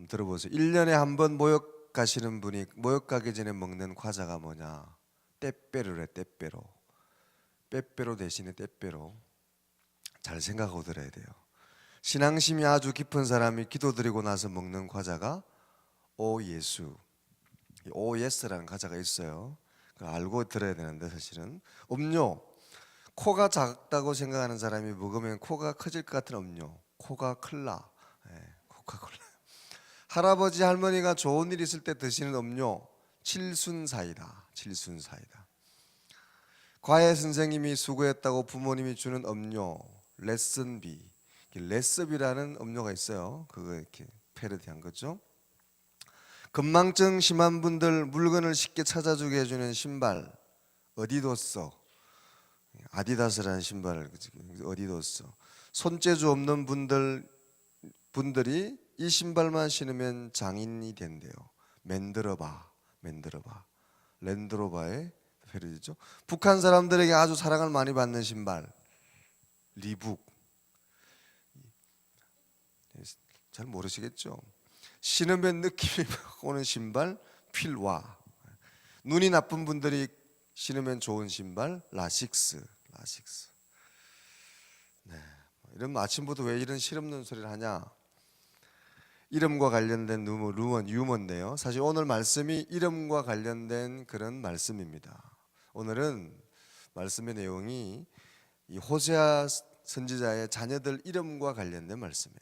들어보세요. 1년에 한 번 모욕 가시는 분이 모욕 가기 전에 먹는 과자가 뭐냐? 때빼로래. 때빼로. 빼빼로 대신에 때빼로. 잘 생각하고 들어야 돼요. 신앙심이 아주 깊은 사람이 기도드리고 나서 먹는 과자가 오 예수, 오 예스라는 과자가 있어요. 그걸 알고 들어야 되는데 사실은 음료, 코가 작다고 생각하는 사람이 먹으면 코가 커질 것 같은 음료, 코카콜라, 코카콜라. 할아버지 할머니가 좋은 일 있을 때 드시는 음료, 칠순사이다. 칠순사이다. 과외 선생님이 수고했다고 부모님이 주는 음료, 레슨비. 레스비라는 음료가 있어요. 그거 이렇게 패러디한 거죠. 건망증 심한 분들 물건을 쉽게 찾아주게 해주는 신발, 어디뒀어? 아디다스라는 신발을 어디뒀어? 손재주 없는 분들이 이 신발만 신으면 장인이 된대요. 맨들어봐, 맨들어봐. 랜드로바의 패러디죠. 북한 사람들에게 아주 사랑을 많이 받는 신발, 리북. 잘 모르시겠죠? 신으면 느낌이 오는 신발, 필와. 눈이 나쁜 분들이 신으면 좋은 신발, 라식스. 라식스. 네. 이러면 아침부터 왜 이런 실없는 소리를 하냐? 이름과 관련된 유머인데요. 사실 오늘 말씀이 이름과 관련된 그런 말씀입니다. 오늘은 말씀의 내용이 이 호세아 선지자의 자녀들 이름과 관련된 말씀이에요.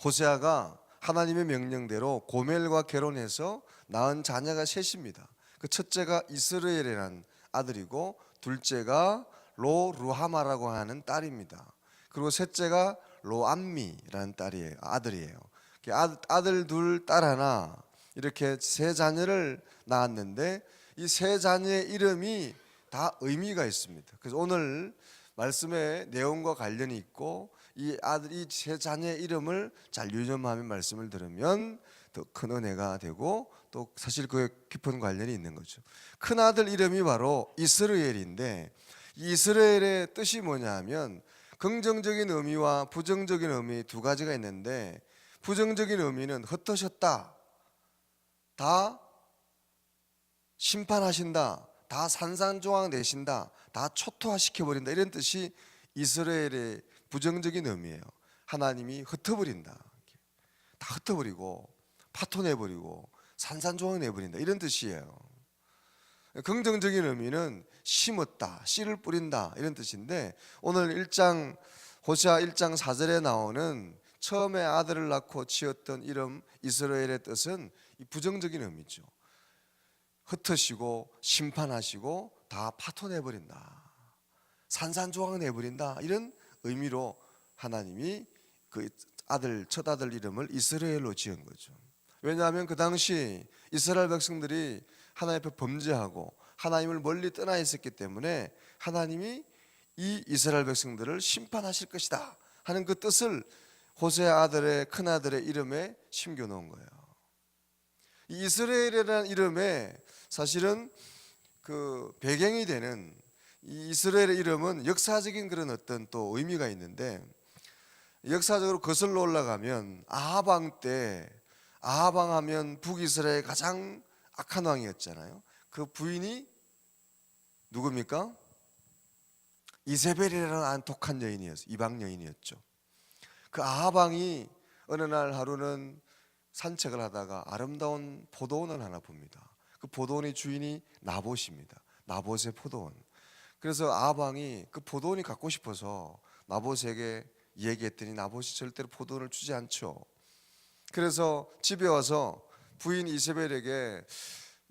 호세아가 하나님의 명령대로 고멜과 결혼해서 낳은 자녀가 셋입니다. 그 첫째가 이스라엘이라는 아들이고 둘째가 로루하마라고 하는 딸입니다. 그리고 셋째가 로암미라는 아들이에요. 아들 둘, 딸 하나 이렇게 세 자녀를 낳았는데 이 세 자녀의 이름이 다 의미가 있습니다. 그래서 오늘 말씀의 내용과 관련이 있고 이 세 자녀의 이름을 잘 유념하며 말씀을 들으면 더 큰 은혜가 되고 또 사실 그에 깊은 관련이 있는 거죠. 큰 아들 이름이 바로 이스라엘인데 이 이스라엘의 뜻이 뭐냐면 긍정적인 의미와 부정적인 의미 두 가지가 있는데 부정적인 의미는 흩어졌다, 다 심판하신다, 다 산산조각 내신다, 다 초토화시켜버린다 이런 뜻이 이스라엘의 부정적인 의미예요. 하나님이 흩어버린다, 다 흩어버리고 파토내버리고 산산조각 내버린다 이런 뜻이에요. 긍정적인 의미는 심었다, 씨를 뿌린다 이런 뜻인데 오늘 호세아 1장 4절에 나오는 처음에 아들을 낳고 지었던 이름 이스라엘의 뜻은 이 부정적인 의미죠. 흩으시고 심판하시고 다 파토내버린다, 산산조각 내버린다 이런 의미로 하나님이 그 첫 아들 이름을 이스라엘로 지은 거죠. 왜냐하면 그 당시 이스라엘 백성들이 하나님 앞에 범죄하고 하나님을 멀리 떠나 있었기 때문에 하나님이 이 이스라엘 백성들을 심판하실 것이다 하는 그 뜻을 호세아 아들의 큰 아들의 이름에 심겨 놓은 거예요. 이 이스라엘이라는 이름에 사실은 그 배경이 되는 이 이스라엘의 이름은 역사적인 그런 어떤 또 의미가 있는데 역사적으로 거슬러 올라가면 아하방 때 아하방 하면 북이스라엘 가장 악한 왕이었잖아요. 그 부인이 누굽니까? 이세벨이라는 독한 여인이었어요. 이방 여인이었죠. 그 아하방이 어느 날 하루는 산책을 하다가 아름다운 포도원을 하나 봅니다. 그 포도원의 주인이 나봇입니다. 나봇의 포도원. 그래서 아하방이 그 포도원이 갖고 싶어서 나봇에게 얘기했더니 나봇이 절대로 포도원을 주지 않죠. 그래서 집에 와서 부인 이세벨에게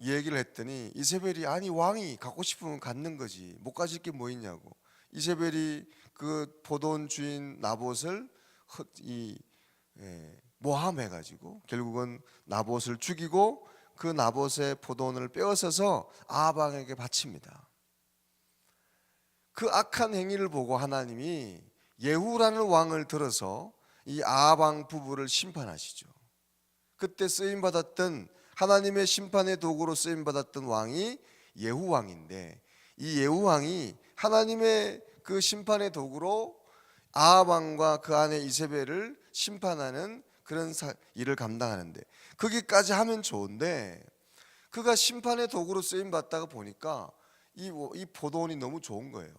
얘기를 했더니 이세벨이 아니 왕이 갖고 싶으면 갖는 거지 못 가질 게 뭐 있냐고. 이세벨이 그 포도원 주인 나봇을 모함해가지고 결국은 나봇을 죽이고 그 나봇의 포도원을 빼앗아서 아하방에게 바칩니다. 그 악한 행위를 보고 하나님이 예후라는 왕을 들어서 이 아하방 부부를 심판하시죠. 그때 쓰임받았던 하나님의 심판의 도구로 쓰임받았던 왕이 예후 왕인데 이 예후 왕이 하나님의 그 심판의 도구로 아합 왕과 그 아내 이세벨을 심판하는 그런 일을 감당하는데, 거기까지 하면 좋은데 그가 심판의 도구로 쓰임 받다가 보니까 이 포도원이 너무 좋은 거예요.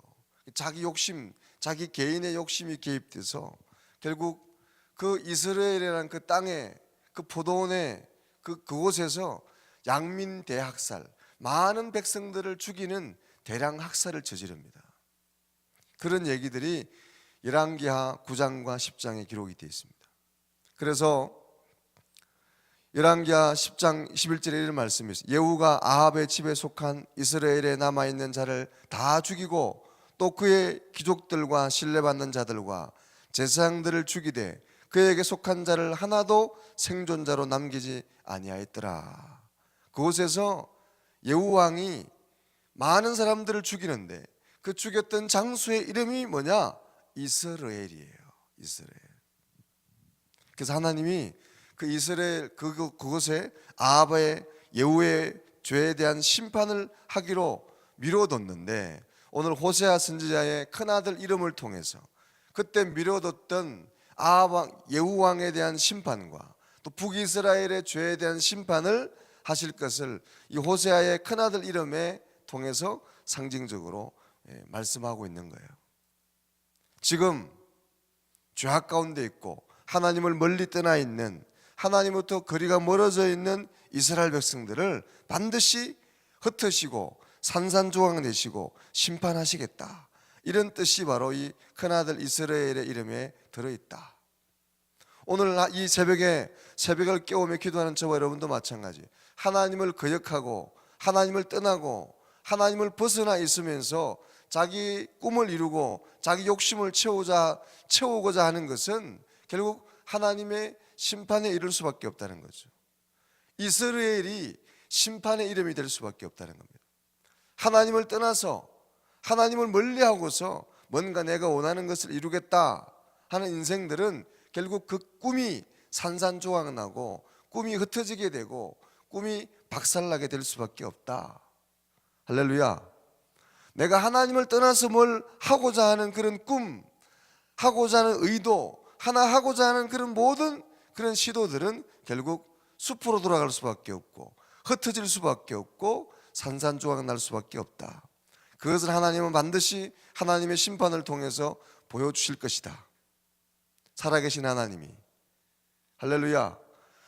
자기 욕심, 자기 개인의 욕심이 개입돼서 결국 그 이스라엘이라는 그 땅에, 그 포도원에, 그곳에서 양민 대학살, 많은 백성들을 죽이는 대량 학살을 저지릅니다. 그런 얘기들이 열왕기하 9장과 10장에 기록이 되어 있습니다. 그래서 열왕기하 10장 21절에 이런 말씀이 있어요. 예후가 아합의 집에 속한 이스라엘에 남아있는 자를 다 죽이고 또 그의 귀족들과 신뢰받는 자들과 제사장들을 죽이되 그에게 속한 자를 하나도 생존자로 남기지 아니하였더라. 그곳에서 예후 왕이 많은 사람들을 죽이는데 그 죽였던 장수의 이름이 뭐냐? 이스라엘이에요. 이스라엘. 그래서 하나님이 그 이스라엘 그곳에 아합의 예후의 죄에 대한 심판을 하기로 미뤄뒀는데, 오늘 호세아 선지자의 큰아들 이름을 통해서 그때 미뤄뒀던 아합 왕 예후 왕에 대한 심판과 또 북이스라엘의 죄에 대한 심판을 하실 것을 이 호세아의 큰아들 이름에 통해서 상징적으로 말씀하고 있는 거예요. 지금 죄악 가운데 있고 하나님을 멀리 떠나 있는, 하나님부터 거리가 멀어져 있는 이스라엘 백성들을 반드시 흩으시고 산산조각 내시고 심판하시겠다, 이런 뜻이 바로 이 큰아들 이스라엘의 이름에 들어있다. 오늘 이 새벽을 깨우며 기도하는 저와 여러분도 마찬가지, 하나님을 거역하고 하나님을 떠나고 하나님을 벗어나 있으면서 자기 꿈을 이루고 자기 욕심을 채우고자 하는 것은 결국 하나님의 심판에 이를 수밖에 없다는 거죠. 이스라엘이 심판의 이름이 될 수밖에 없다는 겁니다. 하나님을 떠나서 하나님을 멀리하고서 뭔가 내가 원하는 것을 이루겠다 하는 인생들은 결국 그 꿈이 산산조각나고 꿈이 흩어지게 되고 꿈이 박살나게 될 수밖에 없다. 할렐루야. 내가 하나님을 떠나서 뭘 하고자 하는 그런 꿈, 하고자 하는 의도, 하나 하고자 하는 그런 모든 그런 시도들은 결국 숲으로 돌아갈 수밖에 없고 흩어질 수밖에 없고 산산조각 날 수밖에 없다. 그것을 하나님은 반드시 하나님의 심판을 통해서 보여주실 것이다. 살아계신 하나님이, 할렐루야,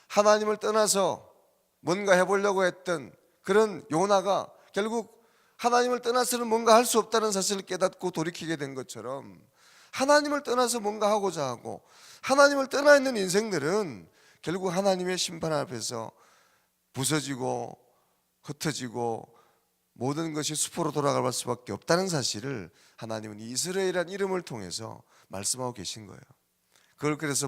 하나님을 떠나서 뭔가 해보려고 했던 그런 요나가 결국 하나님을 떠나서는 뭔가 할 수 없다는 사실을 깨닫고 돌이키게 된 것처럼, 하나님을 떠나서 뭔가 하고자 하고 하나님을 떠나 있는 인생들은 결국 하나님의 심판 앞에서 부서지고 흩어지고 모든 것이 숲으로 돌아갈 수밖에 없다는 사실을 하나님은 이스라엘이라는 이름을 통해서 말씀하고 계신 거예요. 그걸 그래서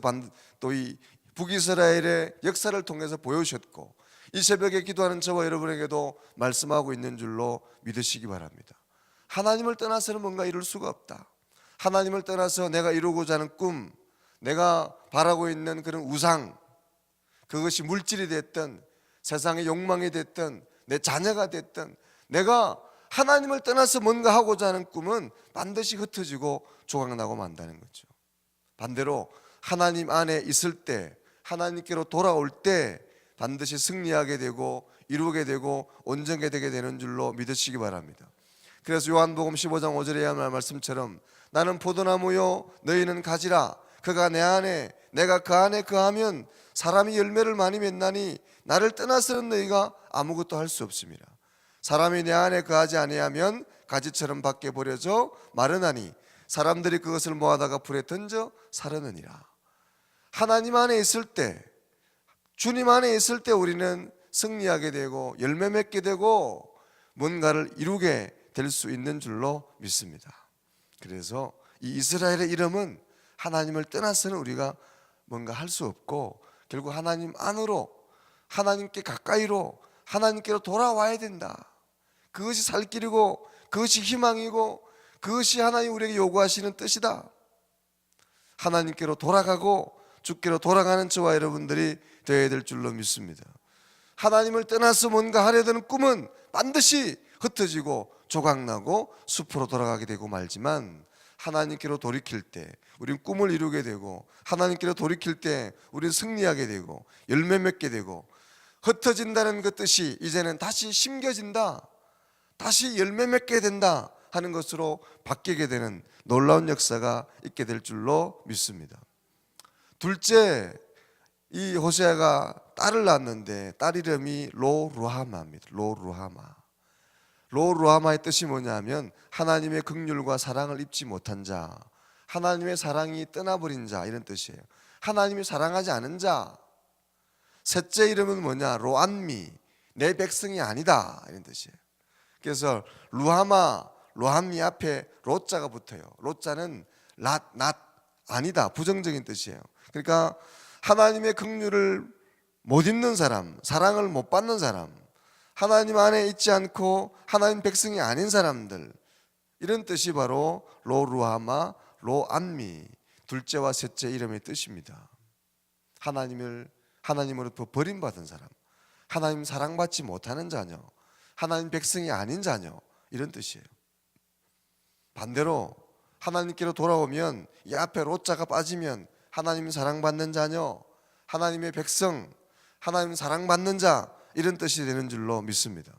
또 이 북이스라엘의 역사를 통해서 보여주셨고, 이 새벽에 기도하는 저와 여러분에게도 말씀하고 있는 줄로 믿으시기 바랍니다. 하나님을 떠나서는 뭔가 이룰 수가 없다. 하나님을 떠나서 내가 이루고자 하는 꿈, 내가 바라고 있는 그런 우상, 그것이 물질이 됐든 세상의 욕망이 됐든 내 자녀가 됐든, 내가 하나님을 떠나서 뭔가 하고자 하는 꿈은 반드시 흩어지고 조각나고 만다는 거죠. 반대로 하나님 안에 있을 때, 하나님께로 돌아올 때 반드시 승리하게 되고 이루게 되고 온전하게 되게 되는 줄로 믿으시기 바랍니다. 그래서 요한복음 15장 5절에 한 말씀처럼 나는 포도나무요 너희는 가지라, 그가 내 안에 내가 그 안에 거하면 사람이 열매를 많이 맺나니 나를 떠나서는 너희가 아무것도 할 수 없습니다. 사람이 내 안에 거하지 아니하면 가지처럼 밖에 버려져 마르나니 사람들이 그것을 모아다가 불에 던져 사르느니라. 하나님 안에 있을 때, 주님 안에 있을 때 우리는 승리하게 되고 열매 맺게 되고 뭔가를 이루게 될 수 있는 줄로 믿습니다. 그래서 이 이스라엘의 이름은 하나님을 떠나서는 우리가 뭔가 할 수 없고 결국 하나님 안으로, 하나님께 가까이로, 하나님께로 돌아와야 된다. 그것이 살 길이고 그것이 희망이고 그것이 하나님 우리에게 요구하시는 뜻이다. 하나님께로 돌아가고 주께로 돌아가는 저와 여러분들이 되어야 될 줄로 믿습니다. 하나님을 떠나서 뭔가 하려던 꿈은 반드시 흩어지고 조각나고 숲으로 돌아가게 되고 말지만, 하나님께로 돌이킬 때 우리는 꿈을 이루게 되고, 하나님께로 돌이킬 때 우리는 승리하게 되고 열매 맺게 되고, 흩어진다는 그 뜻이 이제는 다시 심겨진다, 다시 열매 맺게 된다 하는 것으로 바뀌게 되는 놀라운 역사가 있게 될 줄로 믿습니다. 둘째, 이 호세아가 딸을 낳았는데 딸 이름이 로루하마입니다. 로루하마의 뜻이 뭐냐면 하나님의 긍휼과 사랑을 입지 못한 자, 하나님의 사랑이 떠나버린 자, 이런 뜻이에요. 하나님이 사랑하지 않은 자. 셋째 이름은 뭐냐? 로안미, 내 백성이 아니다, 이런 뜻이에요. 그래서 로함미 앞에 로자가 붙어요. 로자는 낫, 아니다, 부정적인 뜻이에요. 그러니까 하나님의 긍휼을 못 입는 사람, 사랑을 못 받는 사람, 하나님 안에 있지 않고 하나님 백성이 아닌 사람들, 이런 뜻이 바로 로루하마, 로안미, 둘째와 셋째 이름의 뜻입니다. 하나님으로부터 버림받은 사람, 하나님 사랑받지 못하는 자녀, 하나님 백성이 아닌 자녀, 이런 뜻이에요. 반대로 하나님께로 돌아오면 이 앞에 로자가 빠지면 하나님 사랑받는 자녀, 하나님의 백성, 하나님 사랑받는 자, 이런 뜻이 되는 줄로 믿습니다.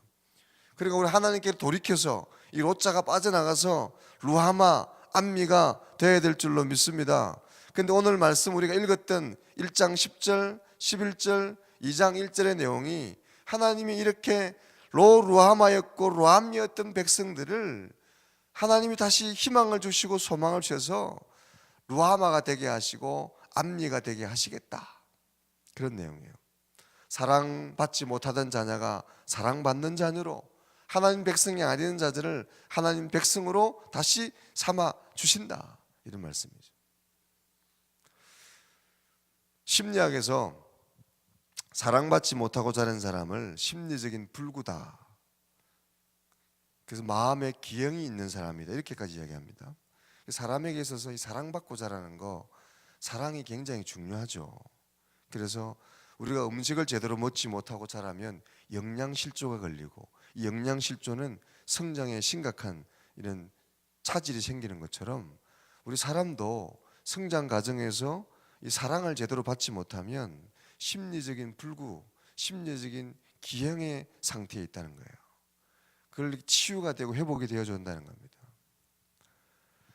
그리고 우리 하나님께 돌이켜서 이 로자가 빠져나가서 루하마, 안미가 되어야 될 줄로 믿습니다. 그런데 오늘 말씀 우리가 읽었던 1장 10절, 11절, 2장 1절의 내용이 하나님이 이렇게 루하마였고 로암이었던 백성들을 하나님이 다시 희망을 주시고 소망을 주셔서 루하마가 되게 하시고 암미가 되게 하시겠다, 그런 내용이에요. 사랑받지 못하던 자녀가 사랑받는 자녀로, 하나님 백성이 아닌 자들을 하나님 백성으로 다시 삼아 주신다, 이런 말씀이죠. 심리학에서 사랑받지 못하고 자란 사람을 심리적인 불구다, 그래서 마음에 기형이 있는 사람이다, 이렇게까지 이야기합니다. 사람에게 있어서 이 사랑받고 자라는 거, 사랑이 굉장히 중요하죠. 그래서 우리가 음식을 제대로 먹지 못하고 자라면 영양실조가 걸리고, 이 영양실조는 성장에 심각한 이런 차질이 생기는 것처럼 우리 사람도 성장 과정에서 이 사랑을 제대로 받지 못하면 심리적인 불구, 심리적인 기형의 상태에 있다는 거예요. 그걸 치유가 되고 회복이 되어야 한다는 겁니다.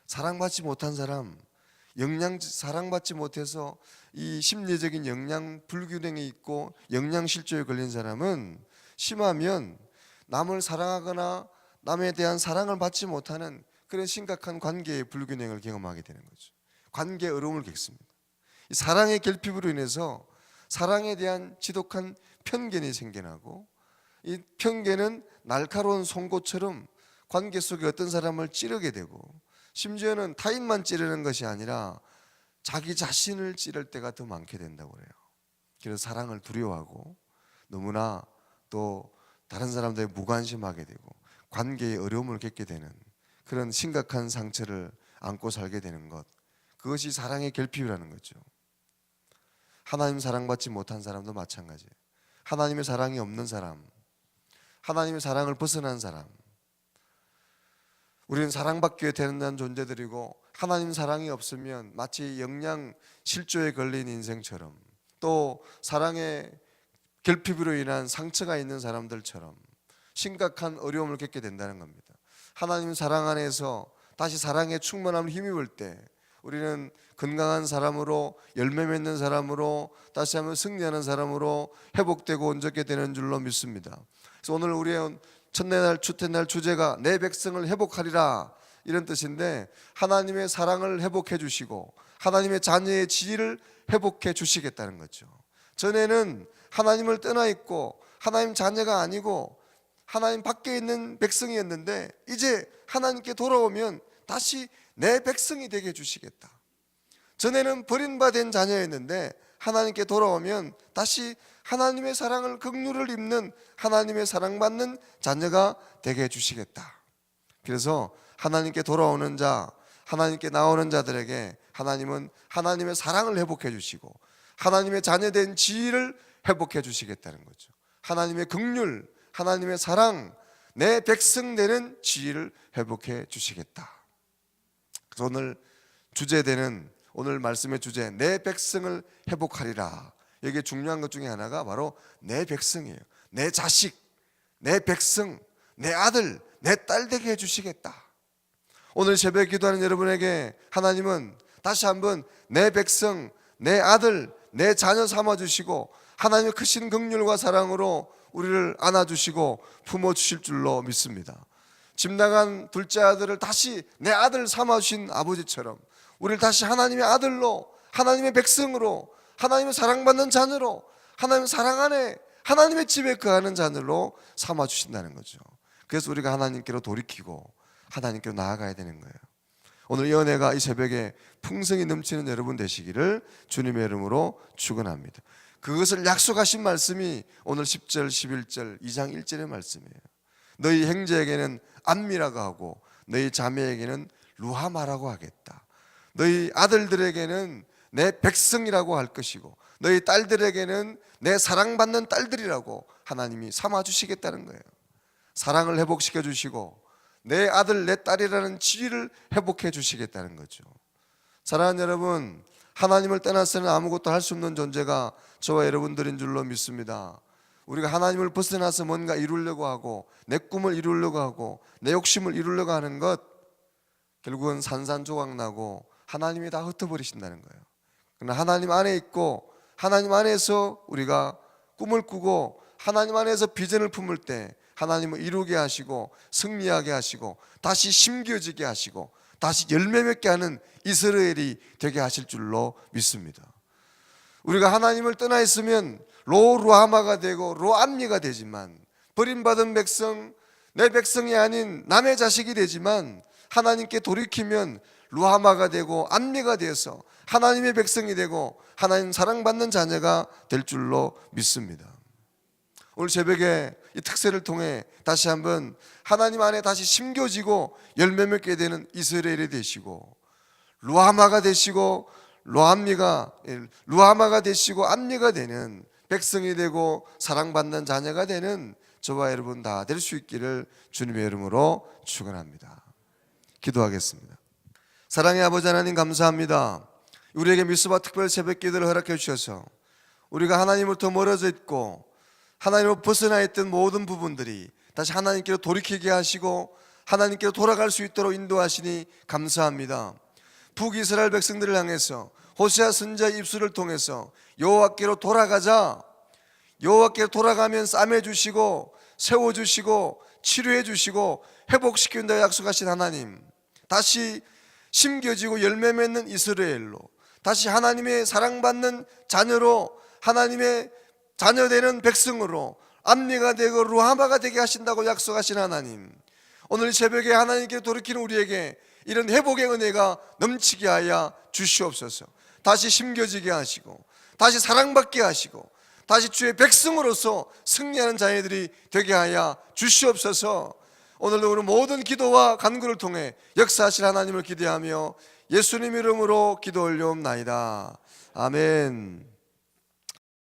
사랑받지 못한 사람, 사랑받지 못해서 이 심리적인 영양 불균형이 있고 영양실조에 걸린 사람은 심하면 남을 사랑하거나 남에 대한 사랑을 받지 못하는 그런 심각한 관계의 불균형을 경험하게 되는 거죠. 관계의 어려움을 겪습니다. 이 사랑의 결핍으로 인해서 사랑에 대한 지독한 편견이 생겨나고, 이 편견은 날카로운 송곳처럼 관계 속에 어떤 사람을 찌르게 되고, 심지어는 타인만 찌르는 것이 아니라 자기 자신을 찌를 때가 더 많게 된다고 그래요. 그래서 사랑을 두려워하고 너무나 또 다른 사람들에 무관심하게 되고 관계에 어려움을 겪게 되는 그런 심각한 상처를 안고 살게 되는 것, 그것이 사랑의 결핍이라는 거죠. 하나님 사랑받지 못한 사람도 마찬가지예요. 하나님의 사랑이 없는 사람, 하나님의 사랑을 벗어난 사람, 우리는 사랑받게 되는 존재들이고, 하나님 사랑이 없으면 마치 영양 실조에 걸린 인생처럼, 또 사랑의 결핍으로 인한 상처가 있는 사람들처럼 심각한 어려움을 겪게 된다는 겁니다. 하나님 사랑 안에서 다시 사랑의 충만함을 힘입을 때 우리는 건강한 사람으로, 열매 맺는 사람으로, 다시 한번 승리하는 사람으로 회복되고 온전하게 되는 줄로 믿습니다. 그래서 오늘 우리의 첫째 날 주태날 주제가 내 백성을 회복하리라, 이런 뜻인데, 하나님의 사랑을 회복해 주시고 하나님의 자녀의 지위를 회복해 주시겠다는 거죠. 전에는 하나님을 떠나 있고 하나님 자녀가 아니고 하나님 밖에 있는 백성이었는데, 이제 하나님께 돌아오면 다시 내 백성이 되게 해주시겠다. 전에는 버림받은 자녀였는데 하나님께 돌아오면 다시 하나님의 사랑을, 긍휼을 입는 하나님의 사랑받는 자녀가 되게 해주시겠다. 그래서 하나님께 돌아오는 자, 하나님께 나오는 자들에게 하나님은 하나님의 사랑을 회복해 주시고 하나님의 자녀된 지위를 회복해 주시겠다는 거죠. 하나님의 긍휼, 하나님의 사랑, 내 백성 되는 지위를 회복해 주시겠다. 그래서 오늘 말씀의 주제, 내 백성을 회복하리라. 여기에 중요한 것 중에 하나가 바로 내 백성이에요. 내 자식, 내 백성, 내 아들, 내 딸 되게 해주시겠다. 오늘 새벽 기도하는 여러분에게 하나님은 다시 한번 내 백성, 내 아들, 내 자녀 삼아주시고 하나님의 크신 긍휼과 사랑으로 우리를 안아주시고 품어주실 줄로 믿습니다. 집 나간 둘째 아들을 다시 내 아들 삼아주신 아버지처럼 우리를 다시 하나님의 아들로, 하나님의 백성으로, 하나님의 사랑받는 자녀로, 하나님의 사랑 안에 하나님의 집에 거하는 자녀로 삼아주신다는 거죠. 그래서 우리가 하나님께로 돌이키고 하나님께로 나아가야 되는 거예요. 오늘 이 은혜가 이 새벽에 풍성이 넘치는 여러분 되시기를 주님의 이름으로 축원합니다. 그것을 약속하신 말씀이 오늘 10절, 11절, 2장 1절의 말씀이에요. 너희 형제에게는 암미라고 하고 너희 자매에게는 루하마라고 하겠다. 너희 아들들에게는 내 백성이라고 할 것이고 너희 딸들에게는 내 사랑받는 딸들이라고 하나님이 삼아주시겠다는 거예요. 사랑을 회복시켜 주시고 내 아들 내 딸이라는 지위를 회복해 주시겠다는 거죠. 사랑하는 여러분, 하나님을 떠나서는 아무것도 할 수 없는 존재가 저와 여러분들인 줄로 믿습니다. 우리가 하나님을 벗어나서 뭔가 이루려고 하고 내 꿈을 이루려고 하고 내 욕심을 이루려고 하는 것, 결국은 산산조각나고 하나님이 다 흩어버리신다는 거예요. 그러나 하나님 안에 있고 하나님 안에서 우리가 꿈을 꾸고 하나님 안에서 비전을 품을 때 하나님을 이루게 하시고 승리하게 하시고 다시 심겨지게 하시고 다시 열매 맺게 하는 이스라엘이 되게 하실 줄로 믿습니다. 우리가 하나님을 떠나 있으면 로루하마가 되고 로암리가 되지만 버림받은 백성, 내 백성이 아닌 남의 자식이 되지만 하나님께 돌이키면 루하마가 되고 암리가 되어서 하나님의 백성이 되고 하나님 사랑받는 자녀가 될 줄로 믿습니다. 오늘 새벽에 이 특세를 통해 다시 한번 하나님 안에 다시 심겨지고 열매 맺게 되는 이스라엘이 되시고 루하마가 되시고 루하마가 되시고 암리가 되는 백성이 되고 사랑받는 자녀가 되는 저와 여러분 다 될 수 있기를 주님의 이름으로 축원합니다. 기도하겠습니다. 사랑의 아버지 하나님, 감사합니다. 우리에게 미스바 특별 새벽 기도를 허락해 주셔서 우리가 하나님으로부터 멀어져 있고 하나님으로 벗어나 있던 모든 부분들이 다시 하나님께로 돌이키게 하시고 하나님께로 돌아갈 수 있도록 인도하시니 감사합니다. 북이스라엘 백성들을 향해서 호세아 선지자의 입술을 통해서 여호와께로 돌아가자, 여호와께로 돌아가면 싸매주시고 세워주시고 치료해주시고 회복시킨다 약속하신 하나님, 다시 심겨지고 열매 맺는 이스라엘로, 다시 하나님의 사랑받는 자녀로, 하나님의 자녀되는 백성으로 암리가 되고 루하마가 되게 하신다고 약속하신 하나님, 오늘 새벽에 하나님께 돌이키는 우리에게 이런 회복의 은혜가 넘치게 하여 주시옵소서. 다시 심겨지게 하시고 다시 사랑받게 하시고 다시 주의 백성으로서 승리하는 자녀들이 되게 하여 주시옵소서. 오늘도 우리 모든 기도와 간구를 통해 역사하실 하나님을 기대하며 예수님 이름으로 기도 올려옵나이다. 아멘.